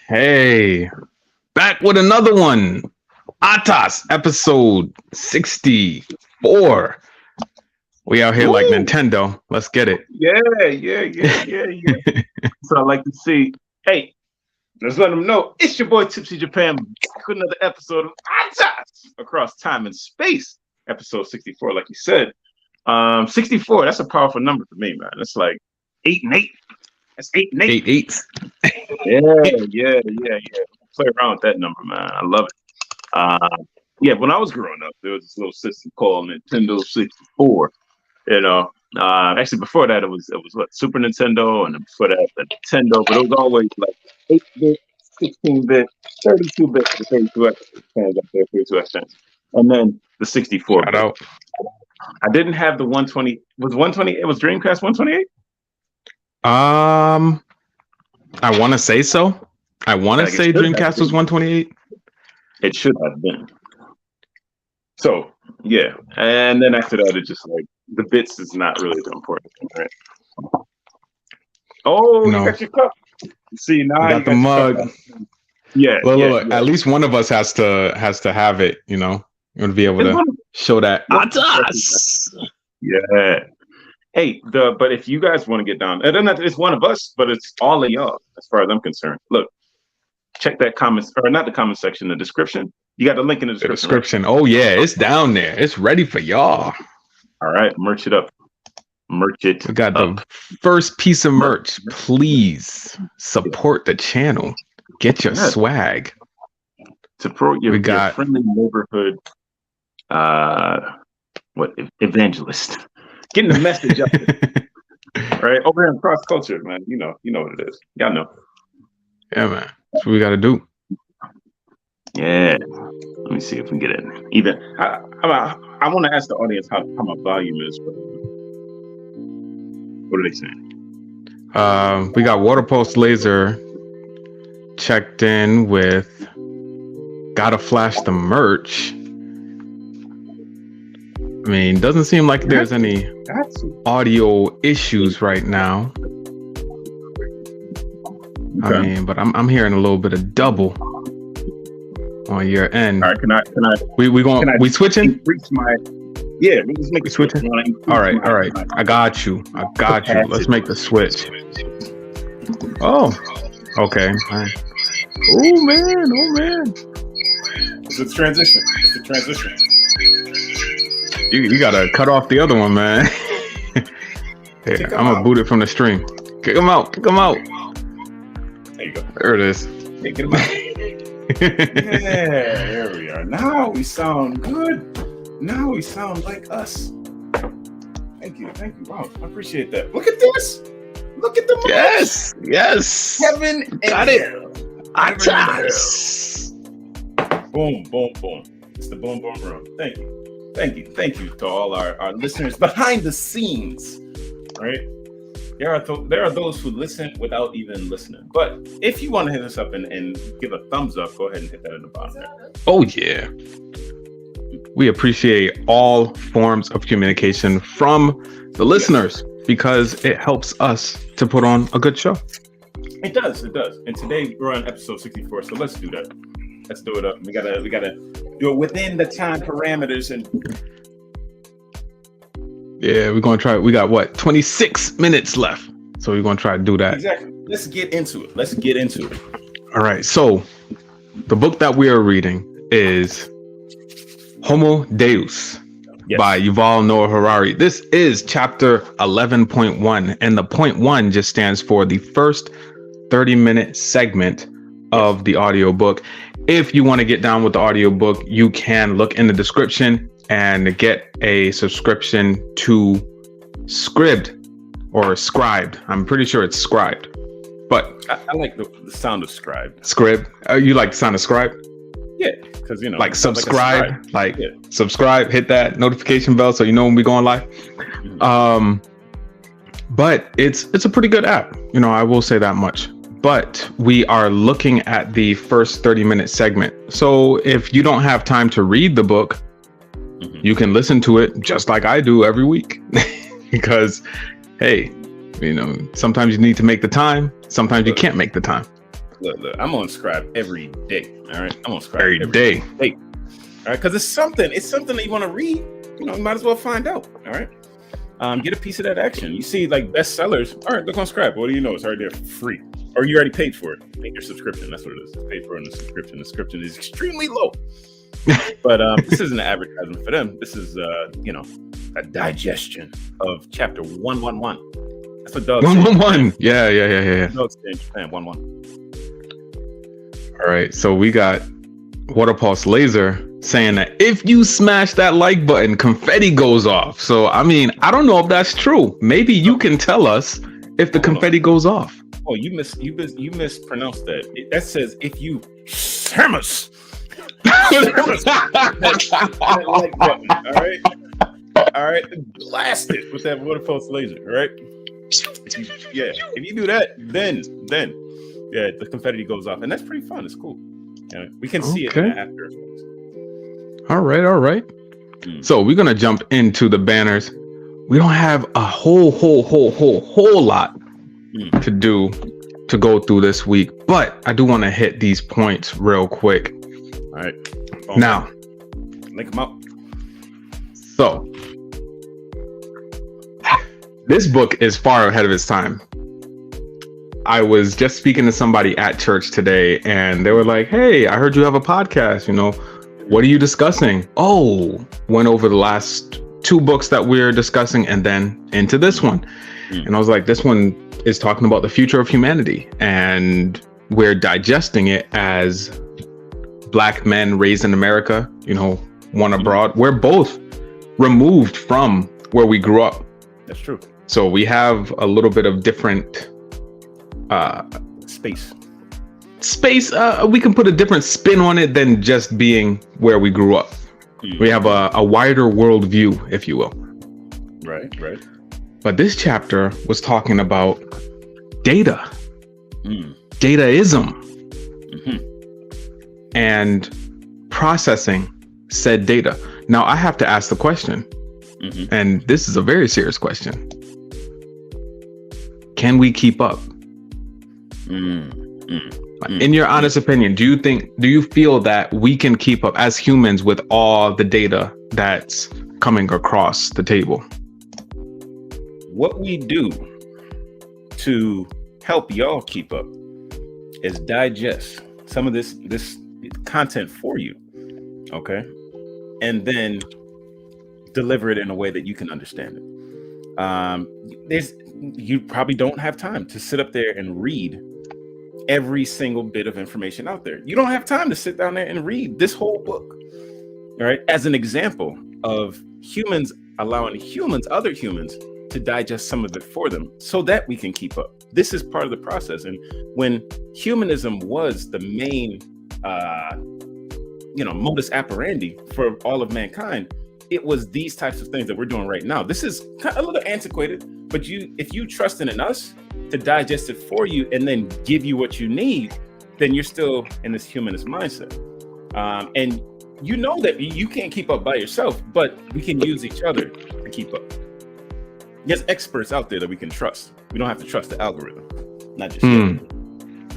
Hey, back with another one. ATAS episode 64. We out here like Woo! Nintendo. Let's get it. Yeah. So I like to see. Hey, let's let them know it's your boy Tipsy Japan back with another episode of ATAS Across Time and Space, episode 64. Like you said, 64. That's a powerful number for me, man. It's like 8 and 8. That's 8 and 8. 8 eights. Yeah. Play around with that number, man. I love it. Yeah, when I was growing up, there was this little system called Nintendo 64. You know, actually before that it was what, Super Nintendo, and then before that the Nintendo, but it was always like 8-bit, 16-bit, 32-bit, 32X fans up there, 32X fans, and then the 64. Shout out. I didn't have the 120. Was 128? It was Dreamcast 128. I want to say so. I want to say Dreamcast was 128. It should have been. So yeah, and then after that, it's just like the bits is not really the important thing, right? Oh, no. You got your cup. See, now I got the mug. Yeah, look. At least one of us has to have it. You know, you're gonna be able to show that. ATAS. Yeah. Hey, but if you guys want to get down, it's one of us, but it's all of y'all, as far as I'm concerned. Look, check that comments, or not the comment section, the description. You got the link in the description. Right? Oh yeah, it's down there. It's ready for y'all. All right, merch it up. Merch it. We got the first piece of merch. Please support the channel. Get your swag. Support your friendly neighborhood. Evangelist? Getting the message up there. Right over here in cross culture, man. You know what it is. Y'all know. Yeah, man. That's what we got to do. Yeah. Let me see if we can get it. Even I want to ask the audience how my volume is. What are they saying? We got Water Pulse Laser checked in with gotta flash the merch. I mean, doesn't seem like there's any audio issues right now. Okay. I mean, but I'm hearing a little bit of double on your end. All right, can I? We switching? Increase my. Yeah, we just make it switching. All right. I got you. Let's make the switch. Oh, okay. Oh man. It's a transition. You gotta cut off the other one, man. Yeah, I'm gonna boot it from the stream. Kick him out. There you go. There it is. Hey, get him out. Yeah, there we are. Now we sound good. Now we sound like us. Thank you. Wow, I appreciate that. Look at this. Look at the mic. Yes. Heaven and got it. ATAS. Boom. It's the boom room. Thank you to all our listeners behind the scenes. Right? There are those who listen without even listening. But if you want to hit us up and give a thumbs up, go ahead and hit that in the bottom there. Oh yeah. We appreciate all forms of communication from the listeners because it helps us to put on a good show. It does. And today we're on episode 64, so let's do that. Let's do it up. We gotta do it within the time parameters. And yeah, we're gonna try. We got 26 minutes left, so we're gonna try to do that. Exactly. Let's get into it. All right. So the book that we are reading is Homo Deus by Yuval Noah Harari. This is chapter 11.1, and the point 1 just stands for the first 30-minute segment of the audiobook. If you want to get down with the audiobook, you can look in the description and get a subscription to Scribd or Scribed. I'm pretty sure it's Scribed, but I like the sound of Scribed. Scribd. You like the sound of Scribed? Yeah, because like subscribe, subscribe, hit that notification bell so you know when we go on live. But it's a pretty good app. I will say that much. But we are looking at the first 30-minute segment. So if you don't have time to read the book, you can listen to it just like I do every week. Because, hey, sometimes you need to make the time. Sometimes you can't make the time. look, I'm on Scribe every day. All right, I'm on Scribe every day. All right, because it's something that you want to read. You might as well find out. All right, get a piece of that action. You see, like bestsellers. All right, look on Scribe. What do you know? It's already there for free, or you already paid for it. Pay your subscription. That's what it is. Paid for in the subscription. The subscription is extremely low. But this isn't an advertisement for them. This is a digestion of chapter 111. That's what Doug 111. Yeah. Doug said in Japan 111. All right, so we got Waterpulse Laser saying that if you smash that like button, confetti goes off. So I mean, I don't know if that's true. Maybe you can tell us if the confetti goes off. Oh, you mispronounced that. That says if you Samus. All right, blast it with that Waterpulse Laser. All right, if you do that, then the confetti goes off, and that's pretty fun. It's cool. We can see it in the after effects. All right. So we're gonna jump into the banners. We don't have a whole lot to go through this week, but I do want to hit these points real quick. All right. Now, link them up. So, this book is far ahead of its time. I was just speaking to somebody at church today, and they were like, "Hey, I heard you have a podcast. What are you discussing?" Oh, went over the last 2 books that we're discussing, and then into this one. And I was like, "This one is talking about the future of humanity, and we're digesting it as Black men raised in America, one abroad. We're both removed from where we grew up." That's true. So we have a little bit of different space. We can put a different spin on it than just being where we grew up. We have a wider worldview, if you will. Right. But this chapter was talking about data, dataism, and processing said data. Now I have to ask the question, and this is a very serious question. Can we keep up? In your honest opinion, do you feel that we can keep up as humans with all the data that's coming across the table? What we do to help y'all keep up is digest some of this content for you, okay? And then deliver it in a way that you can understand it. You probably don't have time to sit up there and read every single bit of information out there. You don't have time to sit down there and read this whole book, all right? As an example of humans allowing other humans to digest some of it for them so that we can keep up. This is part of the process. And when humanism was the main, modus operandi for all of mankind, it was these types of things that we're doing right now. This is kind of a little antiquated, but if you trust in us to digest it for you and then give you what you need, then you're still in this humanist mindset. And you know that you can't keep up by yourself, but we can use each other to keep up. There's experts out there that we can trust. We don't have to trust the algorithm, not just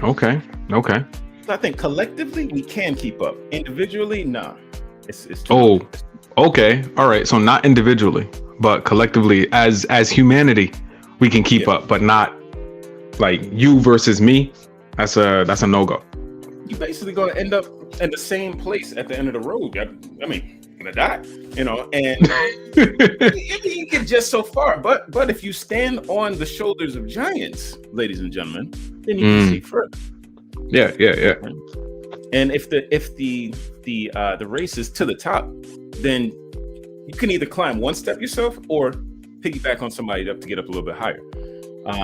Okay. So I think collectively we can keep up. Individually, nah. It's okay. All right. So not individually, but collectively as humanity, we can keep up, but not like you versus me. That's a no-go. You basically gonna end up in the same place at the end of the road. I mean, gonna die, and you get just so far. But if you stand on the shoulders of giants, ladies and gentlemen, then you can see further. Yeah. And if the race is to the top, then you can either climb one step yourself or piggyback on somebody up to get up a little bit higher.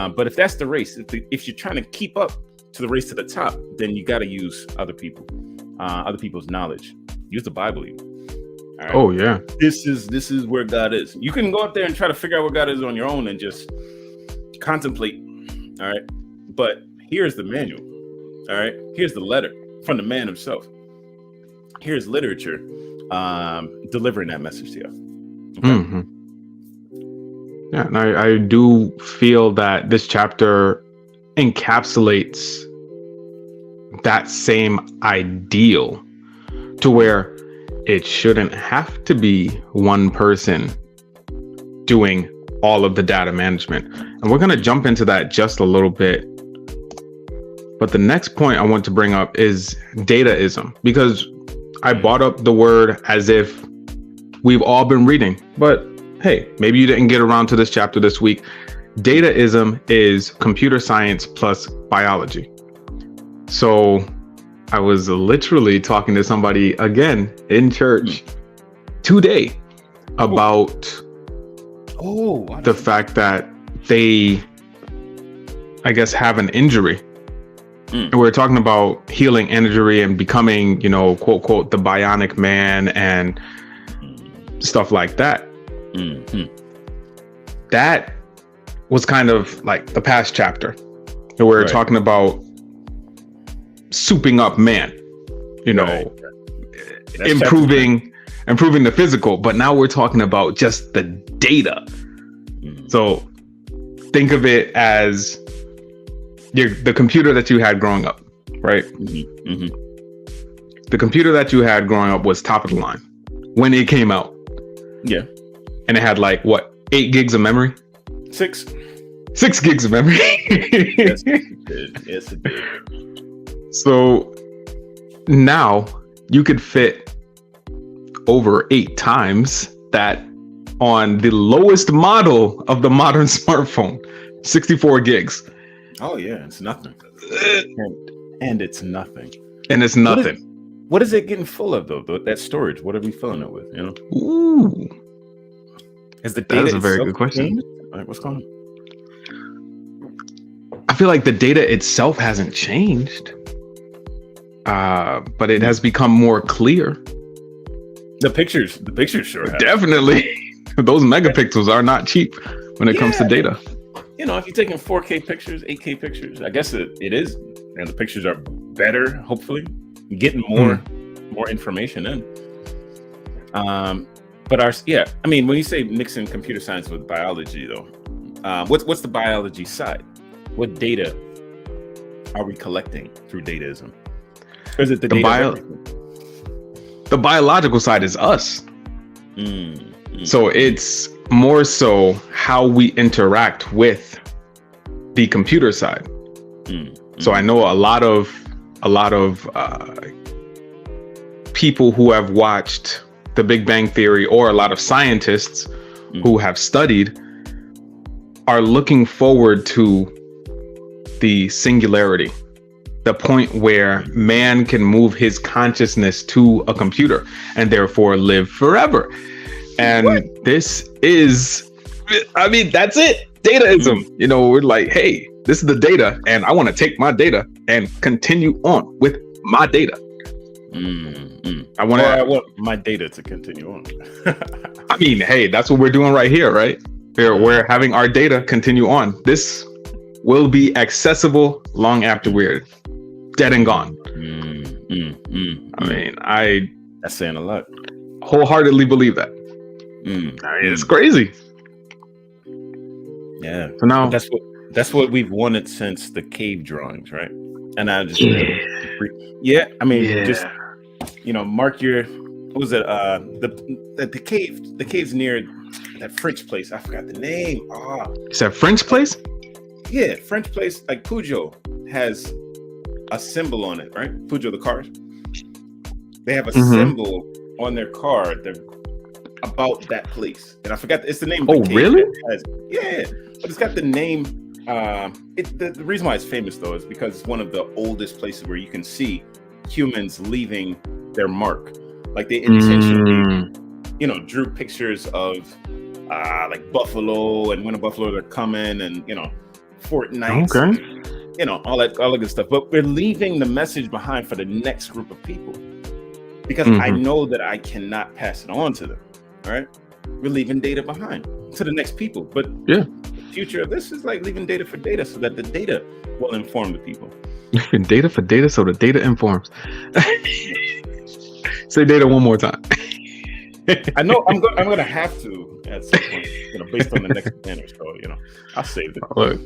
But if that's the race, if you're trying to keep up to the race to the top, then you got to use other people's knowledge. Use the Bible even. All right? Oh yeah. This is where God is. You can go up there and try to figure out what God is on your own and just contemplate. All right. But here's the manual. All right. Here's the letter from the man himself. Here's literature delivering that message to you. Okay? Yeah, and I do feel that this chapter encapsulates that same ideal to where it shouldn't have to be one person doing all of the data management. And we're going to jump into that just a little bit. But the next point I want to bring up is dataism, because I brought up the word as if we've all been reading, but hey, maybe you didn't get around to this chapter this week. Dataism is computer science plus biology. So I was literally talking to somebody again in church today about the fact that they, I guess, have an injury. And we're talking about healing injury and becoming, you know, quote, quote, the bionic man and stuff like that. That was kind of like the past chapter. And we're talking about souping up man, you know, improving the physical. But now we're talking about just the data. So think of it as the computer that you had growing up, right? The computer that you had growing up was top of the line when it came out. Yeah. And it had like, what, 8 gigs of memory? 6 gigs of memory. Yes, it did. Yes, it did. So now you could fit over 8 times that on the lowest model of the modern smartphone, 64 gigs. Oh yeah, it's nothing. And it's nothing. And it's nothing. What is it getting full of though? That storage? What are we filling it with? You know? Ooh. Is the data? That is a very good question. Changed? Like, what's going on? I feel like the data itself hasn't changed, but it has become more clear. The pictures sure have. Definitely. Those megapixels are not cheap when it comes to data. You know, if you're taking 4K pictures, 8K pictures, I guess it is, and the pictures are better. Hopefully, getting more information in. But I mean, when you say mixing computer science with biology, though, what's the biology side? What data are we collecting through dataism? Or is it the data? The biological side is us. So it's more so how we interact with the computer side. So I know a lot of people who have watched The Big Bang Theory, or a lot of scientists who have studied, are looking forward to the singularity, the point where man can move his consciousness to a computer and therefore live forever. And this is, I mean, that's it. Dataism. You know, we're like, hey, this is the data, and I want to take my data and continue on with my data. I want my data to continue on. I mean, hey, that's what we're doing right here, right? We're having our data continue on. This will be accessible long after we're dead and gone. I mean, that's saying a lot. Wholeheartedly believe that. I mean, it's crazy. Yeah. So now that's what we've wanted since the cave drawings, right? And I just just, you know, mark your, what was it? The cave's near that French place. I forgot the name. Is that French place? Yeah, French place. Like Peugeot has a symbol on it, right? Peugeot, the cars. They have a symbol on their car about that place, and I forgot. It's the name. Oh, really? But it's got the name. The reason why it's famous though is because it's one of the oldest places where you can see humans leaving their mark. Like they intentionally, you know, drew pictures of like buffalo and when the buffaloes are coming, and you know, Fort Knights, and, you know, all that good stuff. But we're leaving the message behind for the next group of people because I know that I cannot pass it on to them. All right, we're leaving data behind to the next people. But the future of this is like leaving data for data, so that the data will inform the people. Data for data, so the data informs. Say data one more time. I know I'm gonna have to at some point, you know, based on the next banner. So you know, I'll save it. Look,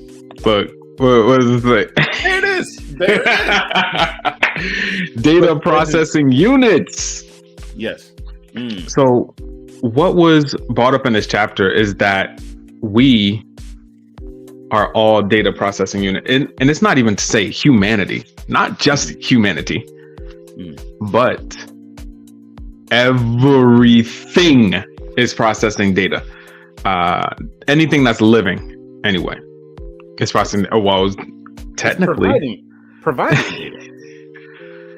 What is it? There it is. There it is. Data processing units. Yes. So what was brought up in this chapter is that we are all data processing unit. And it's not even to say humanity, not just humanity, but everything is processing data. Anything that's living, anyway, is processing. Well, technically, providing data.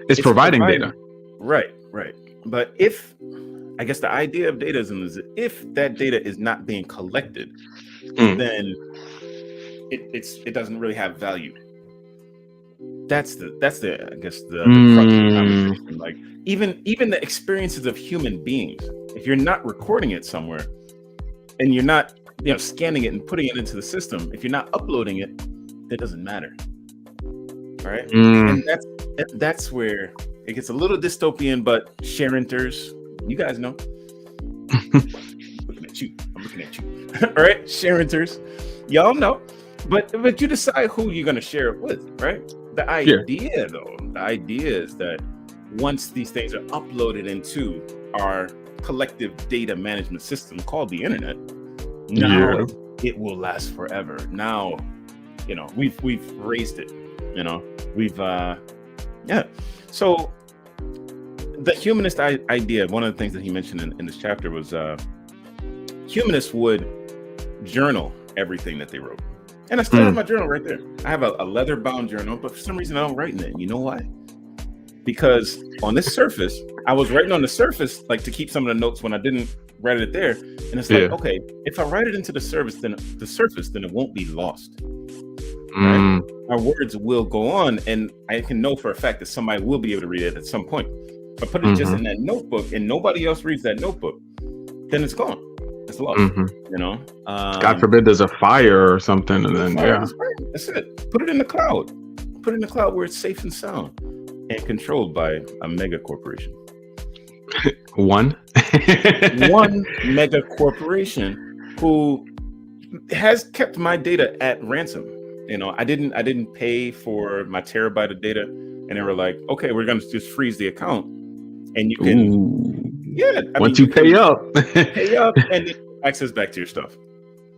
It's providing data. Right. But if, I guess the idea of data is if that data is not being collected, then it doesn't really have value. That's the I guess the crux of the conversation. Like even the experiences of human beings, if you're not recording it somewhere and you're not scanning it and putting it into the system, if you're not uploading it, that doesn't matter. All right. And that's where it gets a little dystopian, but sharenters, you guys know. I'm looking at you. All right, sharenters, y'all know. But you decide who you're gonna share it with, right? The idea is that once these things are uploaded into our collective data management system called the internet, now it will last forever. Now, we've raised it. So the humanist idea, one of the things that he mentioned in this chapter was humanists would journal everything that they wrote. And I still have my journal right there. I have a leather-bound journal, but for some reason I don't write in it. You know why? Because on this surface, I was writing on the surface, like to keep some of the notes when I didn't write it there. And it's like, okay, if I write it into the surface, then it won't be lost. Right? Our words will go on, and I can know for a fact that somebody will be able to read it at some point. If I put it just in that notebook and nobody else reads that notebook, then it's gone. It's lost. God forbid there's a fire or something, and then that's it. Put it in the cloud. Put it in the cloud where it's safe and sound and controlled by a mega corporation. One mega corporation who has kept my data at ransom. I didn't pay for my terabyte of data, and they were like, okay, we're gonna just freeze the account, and you can once you pay up and then access back to your stuff.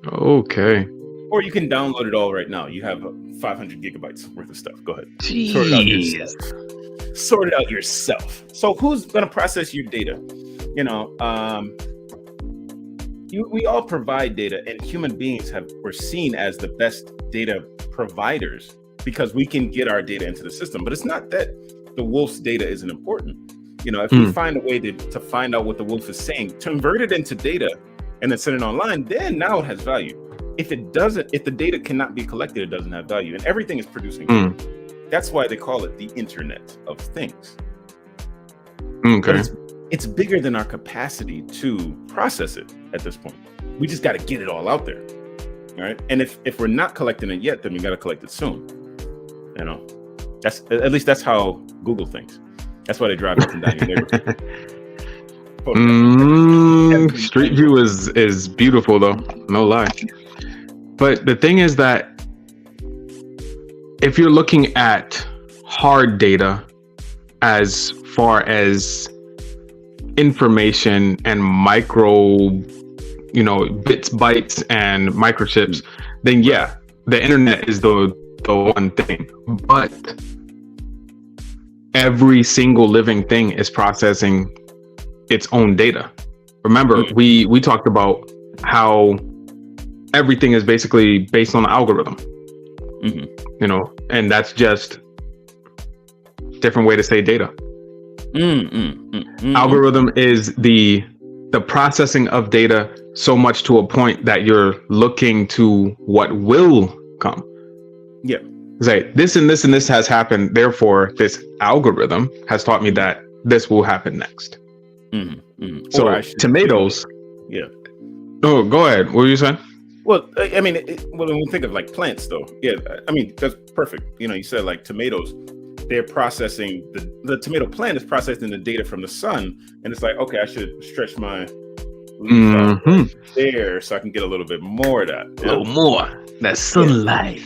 Okay. Or you can download it all right now. You have 500 gigabytes worth of stuff. Go ahead. Jeez. Sort it out yourself. So who's gonna process your data? We all provide data, and human beings were seen as the best data providers because we can get our data into the system. But it's not that the wolf's data isn't important. If we find a way to find out what the wolf is saying, to convert it into data and then send it online, then now it has value. If the data cannot be collected, it doesn't have value. And everything is producing data. That's why they call it the Internet of Things. Okay. It's bigger than our capacity to process it at this point. We just got to get it all out there. All right. And if we're not collecting it yet, then we got to collect it soon. That's how Google thinks. That's why they drive up and down your neighborhood. Street View is beautiful though, no lie. But the thing is that if you're looking at hard data as far as information and micro, bits, bytes, and microchips, then the internet is the one thing. But every single living thing is processing its own data. Remember, we talked about how everything is basically based on the algorithm. And that's just a different way to say data. Algorithm is the processing of data so much to a point that you're looking to what will come. Yeah. Say this and this and this has happened, therefore this algorithm has taught me that this will happen next. So tomatoes. Yeah. Oh, go ahead. What were you saying? Well, I mean, when we think of like plants, though, I mean, that's perfect. You said like tomatoes, they're processing the tomato plant is processing the data from the sun, and it's like, okay, I should stretch my leaf out there so I can get a little bit more of that. A little more that sunlight.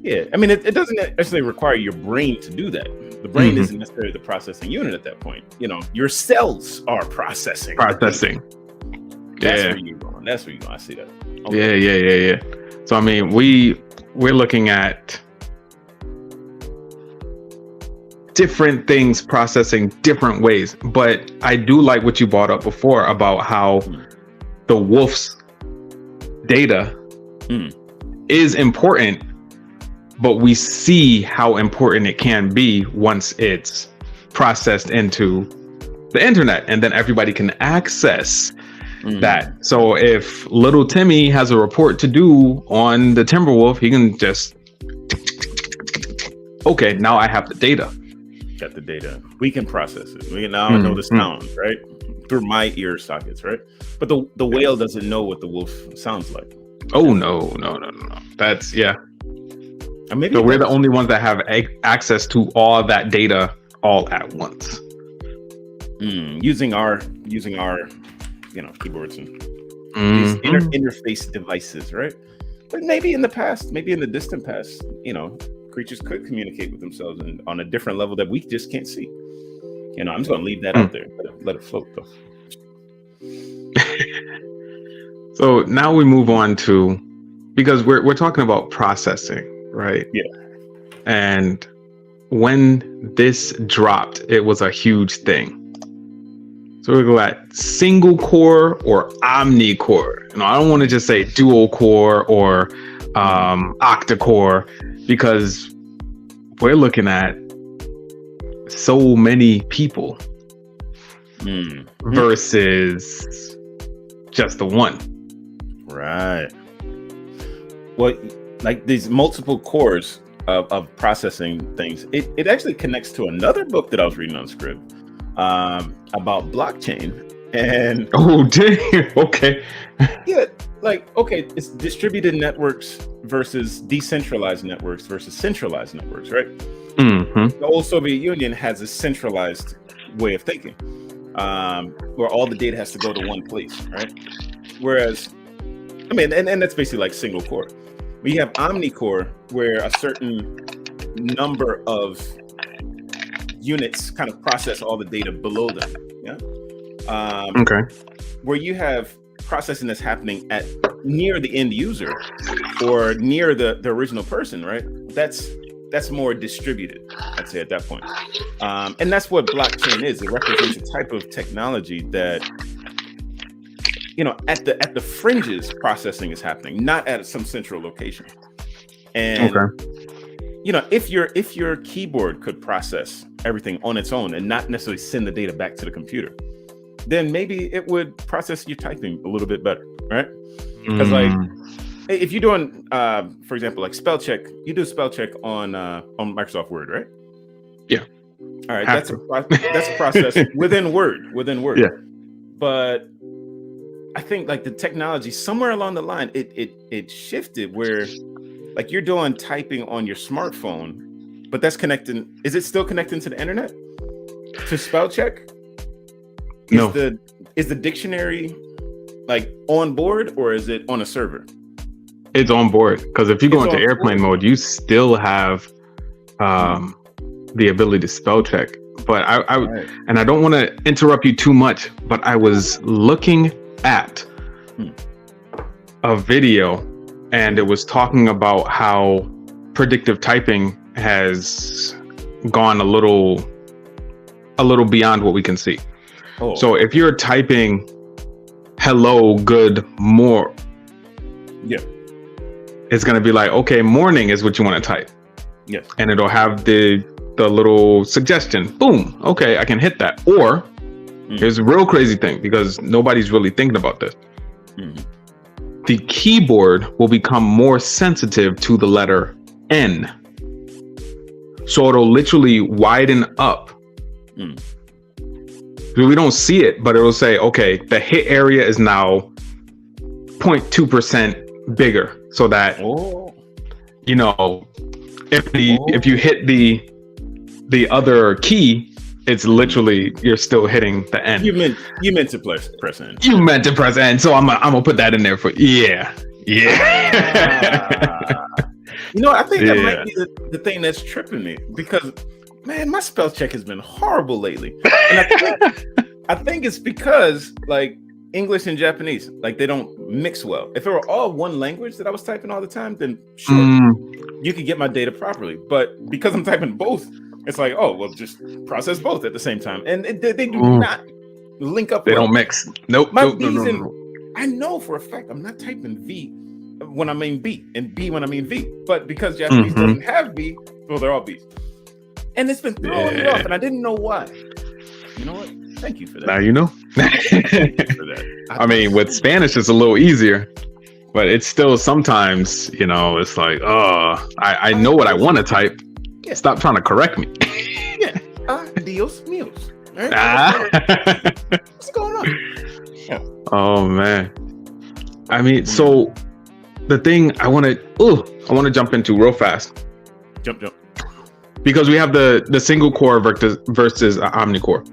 Yeah, I mean, it doesn't necessarily require your brain to do that. The brain isn't necessarily the processing unit at that point. You know, your cells are processing. That's where you're going. That's where you're going. I see that. Okay. Yeah. So I mean, we're looking at different things processing different ways, but I do like what you brought up before about how the wolf's data is important, but we see how important it can be once it's processed into the internet, and then everybody can access that. So if little Timmy has a report to do on the Timberwolf, he can just, okay, now I have the data. Got the data. We can process it. We can now know the sound, right? Through my ear sockets, right? But the whale doesn't know what the wolf sounds like. Oh, no. That's, yeah. And maybe so we're the only ones that have access to all that data all at once. Using our keyboards and these interface devices, right? But maybe in the past, maybe in the distant past, creatures could communicate with themselves on a different level that we just can't see. I'm just going to leave that out there. Let it float, though. So now we move on to, because we're talking about processing, right? Yeah. And when this dropped, it was a huge thing. So we go at single core or omni core. I don't want to just say dual core or octa-core, because we're looking at so many people versus just the one. Right. Well, like these multiple cores of processing things, it actually connects to another book that I was reading on Scrib about blockchain. And oh, damn. Okay. Yeah, it's distributed networks versus decentralized networks versus centralized networks, right? The old Soviet Union has a centralized way of thinking, where all the data has to go to one place, right? Whereas, and that's basically like single core. We have omni-core, where a certain number of units kind of process all the data below them. Yeah. Okay. Where you have processing that's happening at near the end user or near the original person, right? That's more distributed, I'd say, at that point. And that's what blockchain is. It represents a type of technology that, at the fringes, processing is happening, not at some central location. And if your keyboard could process everything on its own and not necessarily send the data back to the computer, then maybe it would process your typing a little bit better, right? Because if you're doing, for example, like spell check, you do spell check on Microsoft Word, right? Yeah. All right, that's a process within Word. Yeah. But I think like the technology somewhere along the line, it shifted where like you're doing typing on your smartphone, but that's connecting. Is it still connecting to the internet to spell check? No. Is the dictionary like on board or is it on a server? It's on board, because if you go into airplane mode, you still have the ability to spell check. But I and I don't want to interrupt you too much, but I was looking at a video and it was talking about how predictive typing has gone a little beyond what we can see. Oh. So if you're typing hello, good, more, it's going to be like, okay, morning is what you want to type. Yes. And it'll have the little suggestion. Boom. Okay, I can hit that. Or here's a real crazy thing, because nobody's really thinking about this. The keyboard will become more sensitive to the letter N. So it'll literally widen up. We don't see it, but it'll say, okay, the hit area is now 0.2% bigger, so that if you hit the other key, it's literally you're still hitting the N. You meant to press N. You meant to press N, so I'm gonna put that in there for You know, I think that might be the thing that's tripping me because, man, my spell check has been horrible lately. And I think it's because, like, English and Japanese, like, they don't mix well. If it were all one language that I was typing all the time, then sure, you could get my data properly. But because I'm typing both, it's like, oh, well, just process both at the same time. And they do not link up. They don't mix. Nope. No. I know for a fact I'm not typing V when I mean B and B when I mean V. But because Japanese doesn't have B, well, they're all B's. And it's been throwing me off, and I didn't know why. You know what? Thank you for that. Now you know. Thank you for that. I mean, with Spanish, it's a little easier, but it's still sometimes, you know, it's like, I know what I want to type. Yeah. Stop trying to correct me. Yeah. Dios míos. Right? What's going on? Yeah. Oh man. I mean, so the thing I want to jump into real fast. Jump. Because we have the single core versus omni-core.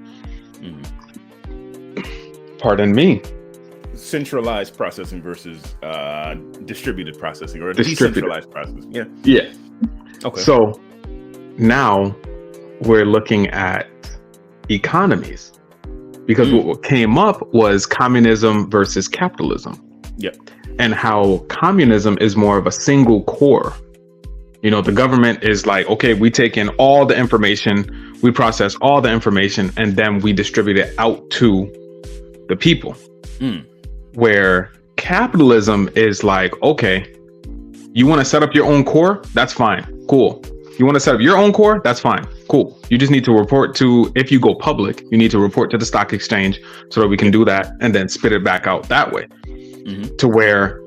Pardon me. Centralized processing versus distributed processing or decentralized processing. Yeah. Okay. So now we're looking at economies because what came up was communism versus capitalism. Yep. And how communism is more of a single core. You know, the government is like, okay, we take in all the information, we process all the information, and then we distribute it out to the people. Where capitalism is like, okay, you want to set up your own core? That's fine. Cool. You want to set up your own core? That's fine. Cool. You just need to report to, if you go public, you need to report to the stock exchange so that we can do that and then spit it back out that way. To where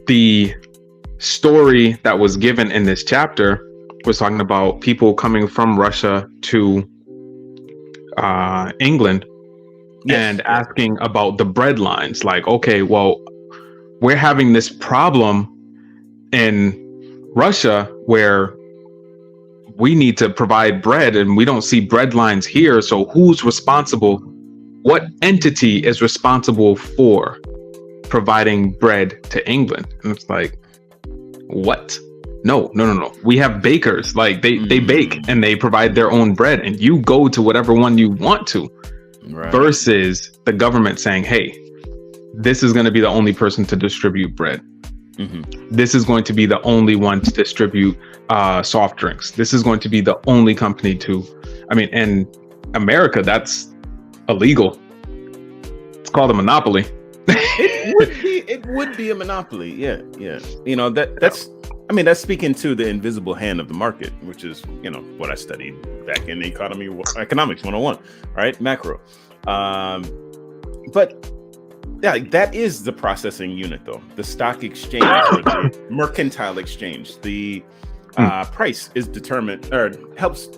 the story that was given in this chapter was talking about people coming from Russia to England and asking about the bread lines. Like, okay, well, we're having this problem in Russia where we need to provide bread and we don't see bread lines here. So who's responsible? What entity is responsible for providing bread to England? And it's like, what? No. We have bakers. Like they bake and they provide their own bread and you go to whatever one you want to. Right. Versus the government saying, hey, this is going to be the only person to distribute bread. This is going to be the only one to distribute soft drinks. This is going to be the only company to, I mean, in America, that's illegal. It's called a monopoly. It would be a monopoly. Yeah. You know, that's speaking to the invisible hand of the market, which is, you know, what I studied back in economics 101, right? Macro. But yeah, that is the processing unit though. The stock exchange or the mercantile exchange, the price is determined or helps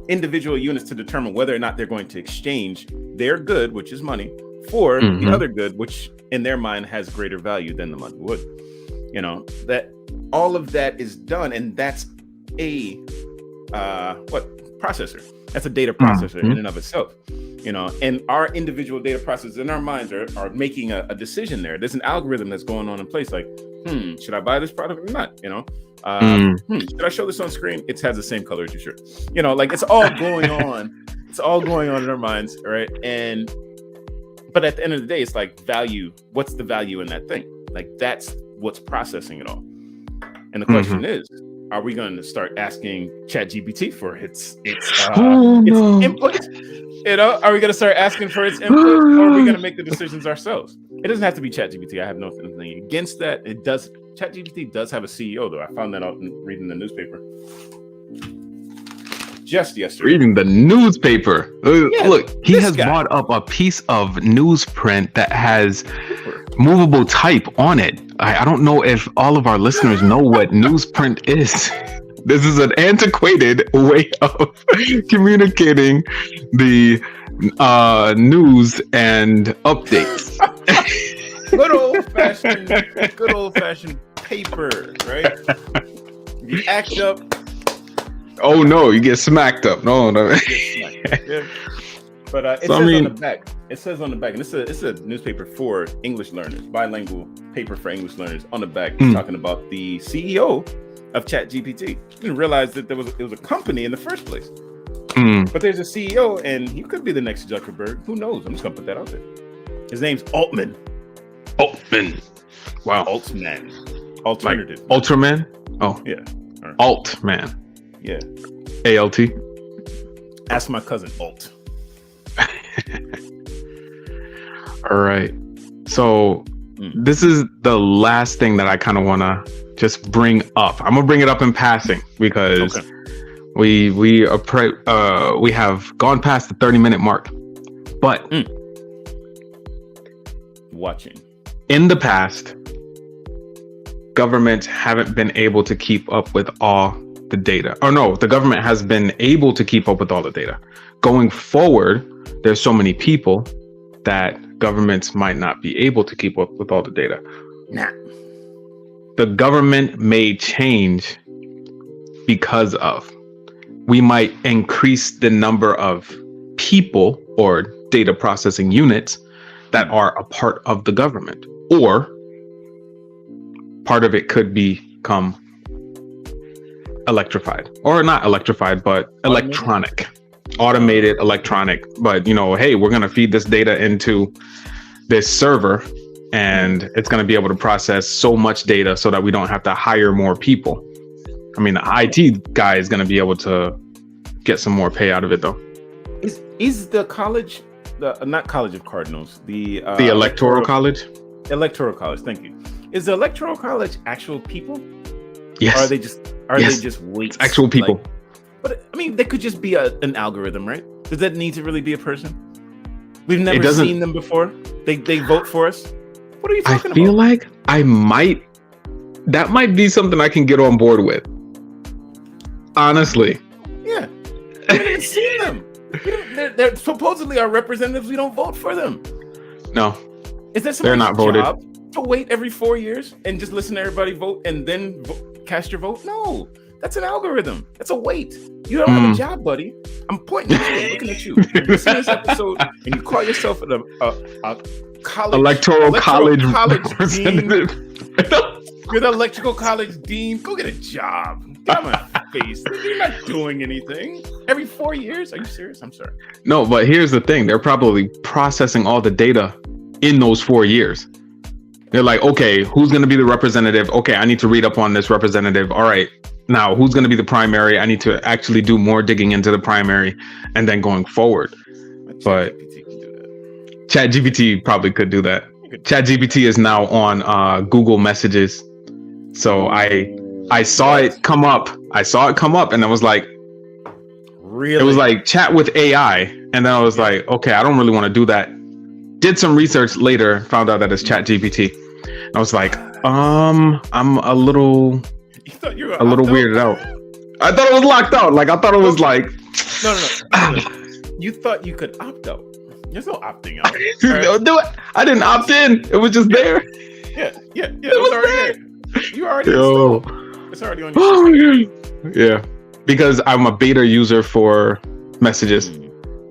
individual units to determine whether or not they're going to exchange their good, which is money, for the other good, which in their mind has greater value than the money would. You know, that all of that is done, and that's a processor. That's a data processor in and of itself. You know, and our individual data processors in our minds are making a decision there. There's an algorithm that's going on in place, like, should I buy this product or not? You know, should I show this on screen? It has the same color as your shirt. You know, like it's all going on. It's all going on in our minds, right? But at the end of the day, it's like value. What's the value in that thing? Like that's what's processing it all. And the question is, are we going to start asking ChatGPT for its input? You know, are we going to start asking for its input, or are we going to make the decisions ourselves? It doesn't have to be ChatGPT. I have nothing against that. It does. ChatGPT does have a CEO, though. I found that out in reading the newspaper just yesterday. Reading the newspaper. Yeah, look, he has brought up a piece of newsprint that has movable type on it. I don't know if all of our listeners know what newsprint is. This is an antiquated way of communicating the news and updates. Good old fashioned paper, right? You act up. Oh no, you get smacked up. No. Yeah. But it says on the back. It says on the back, and it's a newspaper for English learners, bilingual paper for English learners. On the back, it's talking about the CEO of ChatGPT. You didn't realize that it was a company in the first place. Mm. But there's a CEO, and he could be the next Zuckerberg. Who knows? I'm just gonna put that out there. His name's Altman. Altman. Wow. Altman. Alternative. Like Ultraman? Oh. Yeah. Right. Altman. Yeah. ALT. Ask my cousin Alt. All right. So this is the last thing that I kind of want to just bring up. I'm gonna bring it up in passing because we have gone past the 30-minute mark. But watching in the past, governments haven't been able to keep up with all the data. Or no, the government has been able to keep up with all the data. Going forward, there's so many people that governments might not be able to keep up with all the data. Nah. The government may change because of, we might increase the number of people or data processing units that are a part of the government, or part of it could become electrified, or not electrified, but electronic, automated electronic. But hey, we're going to feed this data into this server and it's going to be able to process so much data so that we don't have to hire more people. I mean, the IT guy is going to be able to get some more pay out of it though. Is the college, not College of Cardinals, the Electoral College? Electoral College, thank you. Is the Electoral College actual people? Yes. Or are they just weights? It's actual people. But I mean, they could just be an algorithm, right? Does that need to really be a person? We've never seen them before. They vote for us. What are you talking about? I feel like that might be something I can get on board with. Honestly. Yeah. We haven't even seen them. They're supposedly our representatives. We don't vote for them. No. Is that they're not voted job to wait every 4 years and just listen to everybody vote and then cast your vote? No, that's an algorithm. That's a wait. You don't have a job, buddy. I'm pointing at you, looking at you. You're listening to this episode and you call yourself a college electoral college dean. You're the electrical college dean. Go get a job. Get on my face. You're not doing anything. Every 4 years? Are you serious? I'm sorry. No, but here's the thing. They're probably processing all the data in those 4 years. They're like, okay, who's going to be the representative? Okay, I need to read up on this representative. All right, now who's going to be the primary? I need to actually do more digging into the primary and then going forward. But ChatGPT probably could do that. ChatGPT is now on Google Messages. So I saw it come up. And I was like, really? It was like chat with AI. And then I was like, okay, I don't really want to do that. Did some research later, found out that it's ChatGPT. I was like, I'm a little weirded out. I thought it was locked out. Like I thought it was like no. You thought you could opt out. There's no opting out. Right? Do it. I didn't opt in. It was just there. Yeah. It was already there. You already installed. It's already on your Yeah. Because I'm a beta user for messages.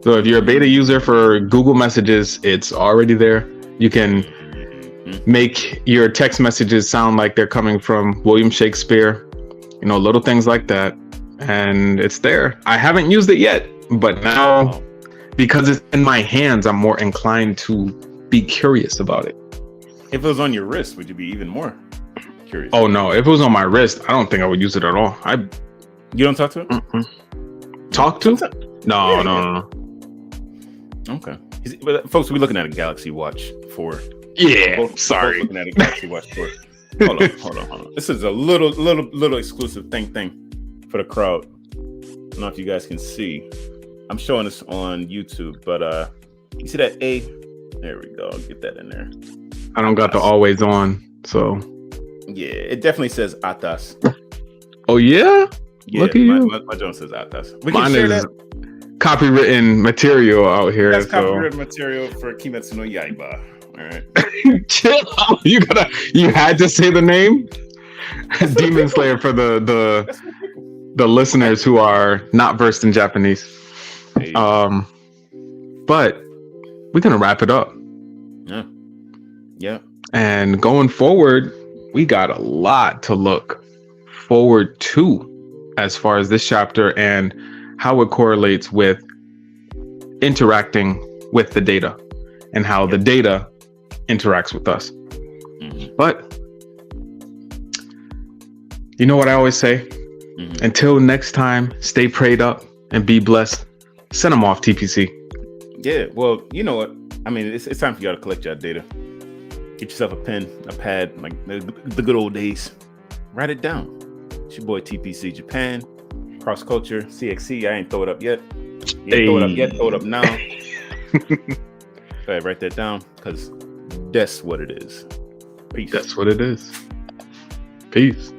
So if you're a beta user for Google Messages, it's already there. You can make your text messages sound like they're coming from William Shakespeare, little things like that. And it's there. I haven't used it yet, but now because it's in my hands, I'm more inclined to be curious about it. If it was on your wrist, would you be even more curious? Oh no, if it was on my wrist, I don't think I would use it at all. You don't talk to it? Talk to? No. Okay. But folks, we're looking at a Galaxy Watch 4. Yeah, sorry. Both looking at a Galaxy Watch 4. Hold on. This is a little exclusive thing for the crowd. I don't know if you guys can see. I'm showing this on YouTube, but you see that A? There we go. I'll get that in there. I don't got the always on, so. Yeah, it definitely says ATAS. Oh yeah? Look at you. My Jones says ATAS. We Mine is copywritten material out here. That's copywritten material for Kimetsu no Yaiba. All right. Chill out. You had to say the name. Demon Slayer for the listeners who are not versed in Japanese. But we're gonna wrap it up. Yeah. And going forward, we got a lot to look forward to as far as this chapter and how it correlates with interacting with the data and how the data interacts with us. But you know what I always say? Until next time, stay prayed up and be blessed. Send them off, TPC. Yeah, well, you know what? I mean, it's time for y'all to collect your data. Get yourself a pen, a pad, like the good old days. Write it down. It's your boy TPC Japan, Cross Culture, CXC. I ain't throw it up yet. You ain't throw it up yet, throw it up now. Go ahead, write that down, because that's what it is. Peace. That's what it is. Peace.